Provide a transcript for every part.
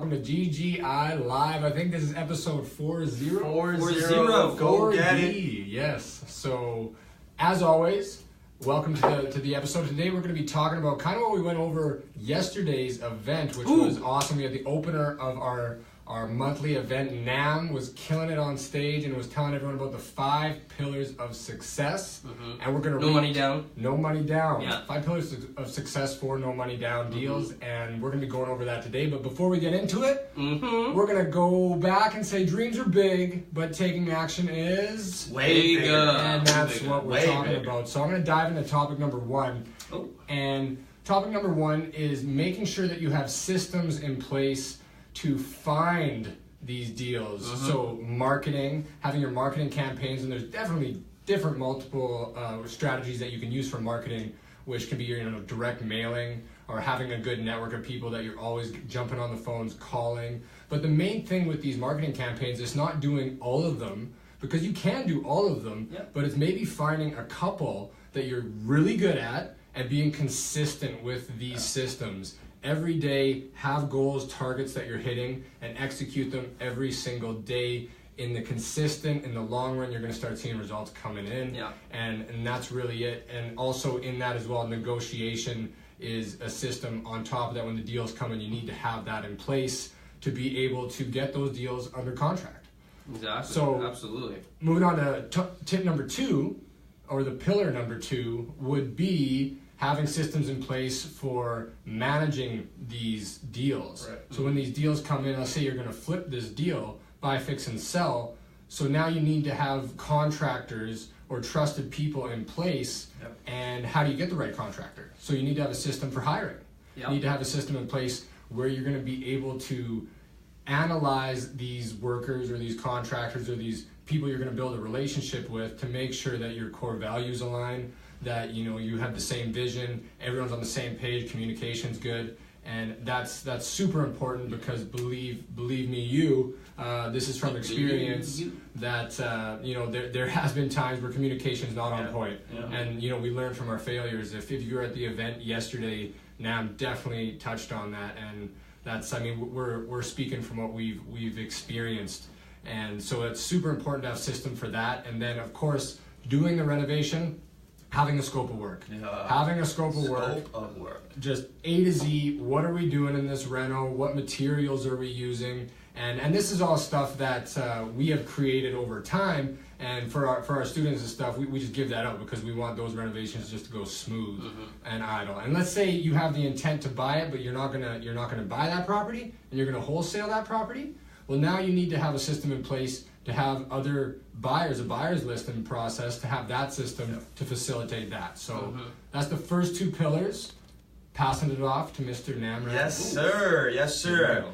welcome to GGI Live. I think this is episode 40. 40. Go get it. Yes. So, as always, welcome to the episode. Today we're going to be talking about kind of what we went over yesterday's event, which was awesome. We had the opener of our monthly event. Nam was killing it on stage and was telling everyone about the 5 pillars of success. And we're going to No money down. No money down. Yeah. 5 pillars of success for no money down deals, and we're going to be going over that today. But before we get into it, we're going to go back and say dreams are big, but taking action is way bigger. And that's what we're talking about. So I'm going to dive into topic number 1. And topic number 1 is making sure that you have systems in place to find these deals. So marketing, having your marketing campaigns, and there's definitely different multiple strategies that you can use for marketing, which can be your direct mailing or having a good network of people that you're always jumping on the phones calling. But the main thing with these marketing campaigns is not doing all of them, because you can do all of them, but it's maybe finding a couple that you're really good at and being consistent with these systems. Every day, have goals, targets that you're hitting, and execute them every single day. In the long run, you're going to start seeing results coming in. And that's really it. And also in that as well, negotiation is a system on top of that. When the deals come in, you need to have that in place to be able to get those deals under contract. Exactly. So, absolutely. Moving on to tip number 2, or the pillar number 2, would be having systems in place for managing these deals. So when these deals come in, let's say you're going to flip this deal, buy, fix, and sell. So now you need to have contractors or trusted people in place. And how do you get the right contractor? So you need to have a system for hiring. You need to have a system in place where you're going to be able to analyze these workers or these contractors or these people you're going to build a relationship with to make sure that your core values align, that you have the same vision, everyone's on the same page, communication's good, and that's super important, because believe me, this is from experience that there has been times where communication is not on point, and we learned from our failures. If you were at the event yesterday, Nam definitely touched on that, and that's we're speaking from what we've experienced, and so it's super important to have a system for that. And then of course, doing the renovation, having a scope of work. Having a scope of work. Just A to Z, what are we doing in this reno? What materials are we using? And this is all stuff that we have created over time. And for our students and stuff, we just give that out because we want those renovations just to go smooth and idle. And let's say you have the intent to buy it, but you're not gonna buy that property, and you're gonna wholesale that property. Well, now you need to have a system in place to have other buyers, a buyer's list in process, to have that system to facilitate that. So that's the first 2 pillars. Passing it off to Mr. Namrat. Yes, sir.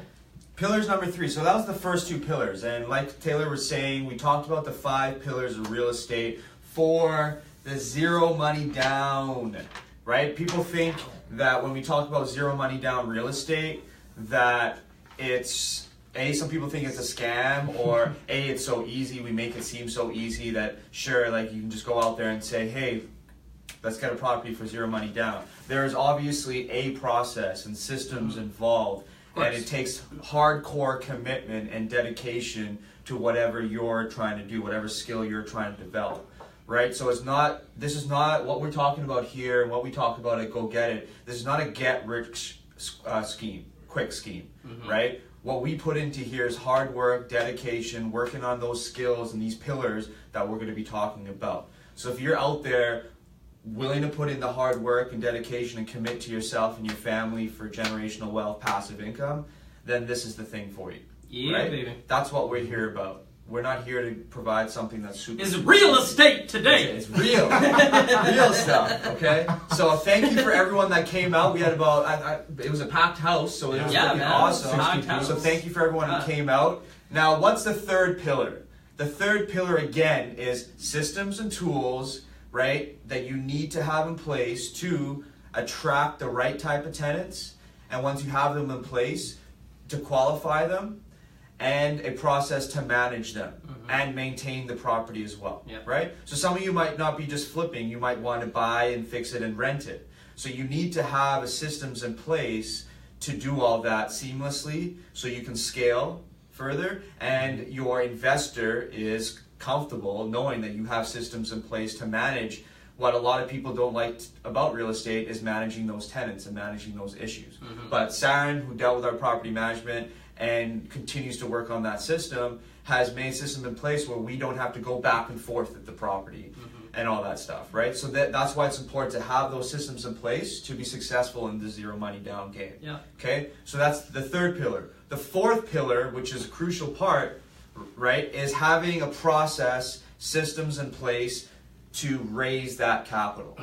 Pillars number 3. So that was the first 2 pillars. And like Taylor was saying, we talked about the 5 pillars of real estate for the zero money down, right? People think that when we talk about zero money down real estate, that it's some people think it's a scam, or it's so easy, we make it seem so easy that sure, like you can just go out there and say, hey, let's get a property for zero money down. There is obviously a process and systems involved, and it takes hardcore commitment and dedication to whatever you're trying to do, whatever skill you're trying to develop. Right? So this is not what we're talking about here and what we talk about at Go Get It. This is not a get rich quick scheme, right? What we put into here is hard work, dedication, working on those skills and these pillars that we're going to be talking about. So if you're out there willing to put in the hard work and dedication and commit to yourself and your family for generational wealth, passive income, then this is the thing for you. Yeah, right? baby. That's what we're here about. We're not here to provide something that's super... It's real estate today. It's real. Real stuff, okay? So thank you for everyone that came out. We had about... it was a packed house, so it was really awesome. So thank you for everyone who came out. Now, what's the 3rd pillar? The 3rd pillar, again, is systems and tools, right, that you need to have in place to attract the right type of tenants. And once you have them in place, to qualify them, and a process to manage them and maintain the property as well, right? So some of you might not be just flipping, you might want to buy and fix it and rent it. So you need to have systems in place to do all that seamlessly so you can scale further, and your investor is comfortable knowing that you have systems in place to manage. What a lot of people don't like about real estate is managing those tenants and managing those issues. But Saren, who dealt with our property management and continues to work on that system, has made systems in place where we don't have to go back and forth at the property and all that stuff, right? So that's why it's important to have those systems in place to be successful in the zero money down game. Yeah. Okay, so that's the third pillar. The fourth pillar, which is a crucial part, right, is having a process, systems in place to raise that capital.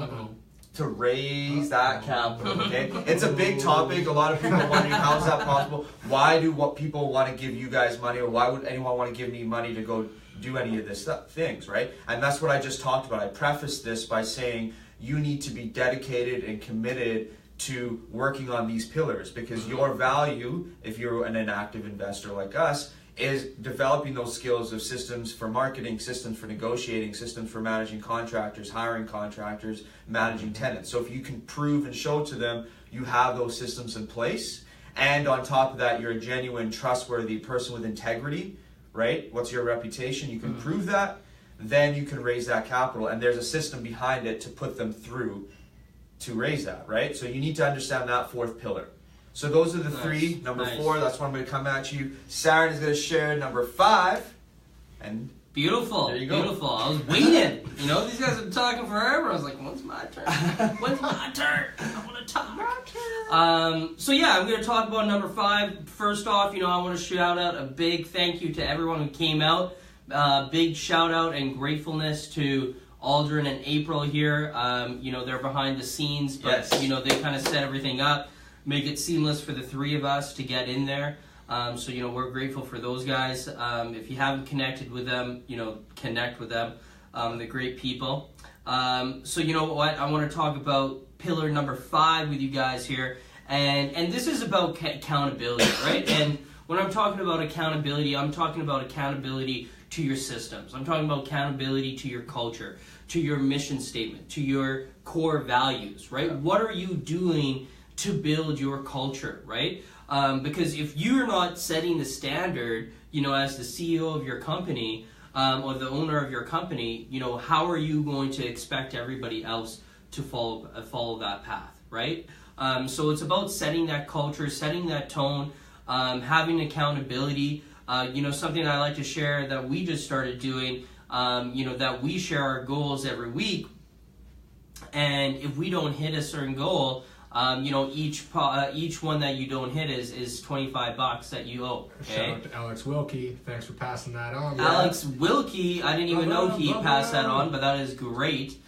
To raise that capital, okay? It's a big topic. A lot of people are wondering, how is that possible? Why do what people want to give you guys money, or why would anyone want to give me money to go do any of this things, right? And that's what I just talked about. I prefaced this by saying you need to be dedicated and committed to working on these pillars, because your value, if you're an active investor like us, is developing those skills of systems for marketing, systems for negotiating, systems for managing contractors, hiring contractors, managing tenants. So if you can prove and show to them you have those systems in place, and on top of that you're a genuine, trustworthy person with integrity, right? What's your reputation? You can prove that, then you can raise that capital, and there's a system behind it to put them through to raise that, right? So you need to understand that fourth pillar. So those are the three. Number 4, that's what I'm going to come at you. Saren is going to share number 5. And beautiful. There you go. Beautiful. I was waiting. You know, these guys have been talking forever. I was like, when's my turn? When's my turn? I want to talk. So yeah, I'm going to talk about number 5. First off, you know, I want to shout out a big thank you to everyone who came out. Big shout out and gratefulness to Aldrin and April here. You know, they're behind the scenes, but you know, they kind of set everything up, make it seamless for the three of us to get in there. So, you know, we're grateful for those guys. If you haven't connected with them, you know, connect with them. They're great people. So, you know what? I want to talk about pillar number 5 with you guys here. And this is about accountability, right? And when I'm talking about accountability, I'm talking about accountability to your systems. I'm talking about accountability to your culture, to your mission statement, to your core values, right? What are you doing to build your culture, right? Because if you're not setting the standard, you know, as the CEO of your company or the owner of your company, you know, how are you going to expect everybody else to follow that path, right? So it's about setting that culture, setting that tone, having accountability. You know, something I like to share that we just started doing, you know, that we share our goals every week. And if we don't hit a certain goal, you know, each one that you don't hit is $25 that you owe. Okay? Shout out to Alex Wilkie. Thanks for passing that on. Alex Wilkie, I didn't even know he passed that on, but that is great.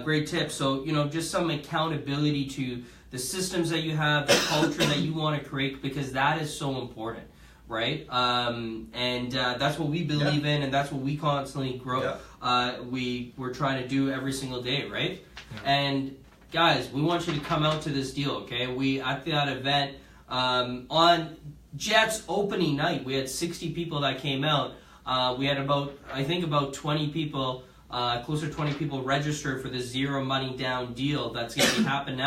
Great tip. So, you know, just some accountability to the systems that you have, the culture that you want to create, because that is so important, right? And that's what we believe in, and that's what we constantly grow. We're trying to do every single day, right? And guys, we want you to come out to this deal, okay? We at that event on Jet's opening night, we had 60 people that came out. We had about 20 people, closer to 20 people registered for the zero money down deal that's going to be happening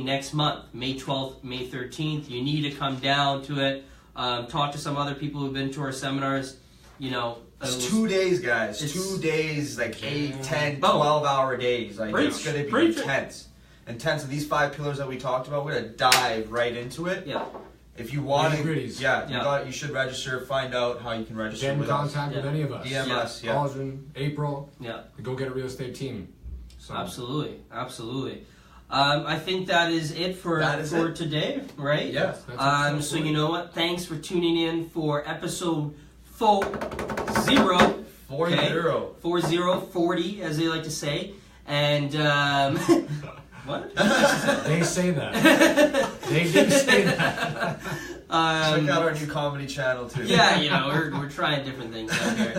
next month, May 12th, May 13th. You need to come down to it. Talk to some other people who've been to our seminars. You know, it's 2 days, guys. 2 days, like 8, 10, 12-hour days. Like, it's going to be intense. Intense. And these 5 pillars that we talked about, we're going to dive right into it. Yeah. If you want to, you should register. Find out how you can register. Get in contact with any of us. DM us. Aldrin, April. Yeah. Go get a real estate team. So. Absolutely. I think that is it for today, right? Yes. So you know what? Thanks for tuning in for episode 40, 40, as they like to say. And what? They say that. They do say that. Check out our new comedy channel too. Yeah, you know, we're trying different things out here.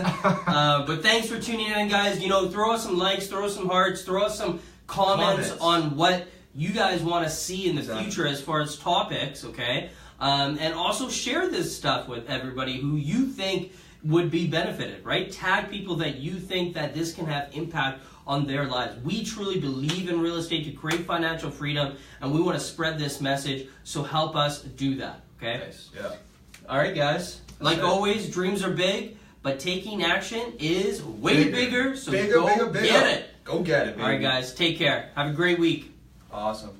But thanks for tuning in, guys. You know, throw us some likes, throw us some hearts, throw us some comments on what you guys want to see in the future as far as topics, okay? And also share this stuff with everybody who you think would be benefited, right? Tag people that you think that this can have impact on their lives. We truly believe in real estate to create financial freedom, and we want to spread this message, so help us do that, okay? Nice. Yeah. All right, guys. Like always, dreams are big, but taking action is way bigger, so go get it. Go get it, baby. All right, guys. Take care. Have a great week. Awesome.